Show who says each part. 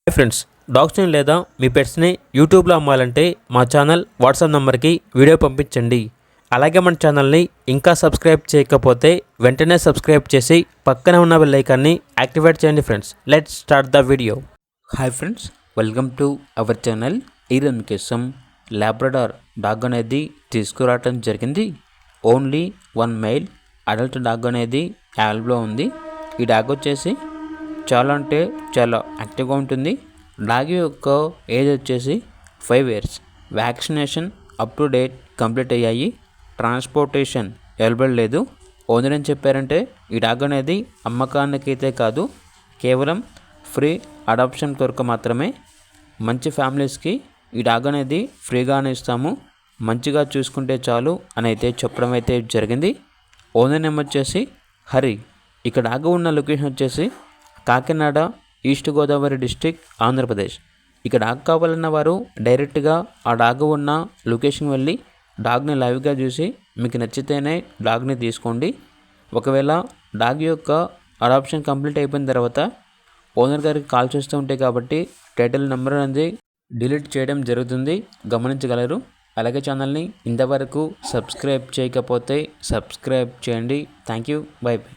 Speaker 1: Hi friends, డాగ్స్ని లేదా మీ పెట్స్ని యూట్యూబ్లో అమ్మాలంటే మా ఛానల్ వాట్సాప్ నెంబర్కి వీడియో పంపించండి. అలాగే మన ఛానల్ని ఇంకా సబ్స్క్రైబ్ చేయకపోతే వెంటనే సబ్స్క్రైబ్ చేసి పక్కనే ఉన్న బెల్ ఐకాన్ని యాక్టివేట్ చేయండి. Friends, let's start the video.
Speaker 2: Hi friends, welcome to our channel. ఈరోజు కోసం లాబ్రడార్ డాగ్ అనేది తీసుకురావటం జరిగింది. ఓన్లీ 1 మెయిల్ అడల్ట్ డాగ్ అనేది అవైలబుల్లో ఉంది. ఈ డాగ్ వచ్చేసి చాలా అంటే చాలా యాక్టివ్గా ఉంటుంది. డాగ్ యొక్క ఏజ్ వచ్చేసి 5 years. Vaccination up to date complete అయ్యాయి. ట్రాన్స్పోర్టేషన్ అవైలబుల్ లేదు. ఓనర్ ఏం చెప్పారంటే ఈ డాగ్ అనేది అమ్మకానికైతే కాదు, కేవలం ఫ్రీ అడాప్షన్ కొరకు మాత్రమే. మంచి ఫ్యామిలీస్కి ఈ డాగ్ అనేది ఫ్రీగానే ఇస్తాము, మంచిగా చూసుకుంటే చాలు అని అయితే చెప్పడం అయితే జరిగింది. ఓనర్ నేమ్ వచ్చేసి హరి. ఇక డాగ్ ఉన్న లొకేషన్ వచ్చేసి కాకినాడ, ఈస్ట్ గోదావరి డిస్టిక్, ఆంధ్రప్రదేశ్. ఇక డాగ్ కావాలన్న వారు డైరెక్ట్గా ఆ డాగ్ ఉన్న లొకేషన్ వెళ్ళి డాగ్ని లైవ్గా చూసి మీకు నచ్చితేనే డాగ్ని తీసుకోండి. ఒకవేళ డాగ్ యొక్క అడాప్షన్ కంప్లీట్ అయిపోయిన తర్వాత ఓనర్ గారికి కాల్ చేస్తూ ఉంటాయి కాబట్టి టైటిల్ నెంబర్ అనేది డిలీట్ చేయడం జరుగుతుంది, గమనించగలరు. అలాగే ఛానల్ని ఇంతవరకు సబ్స్క్రైబ్ చేయకపోతే సబ్స్క్రైబ్ చేయండి. Thank you, by by.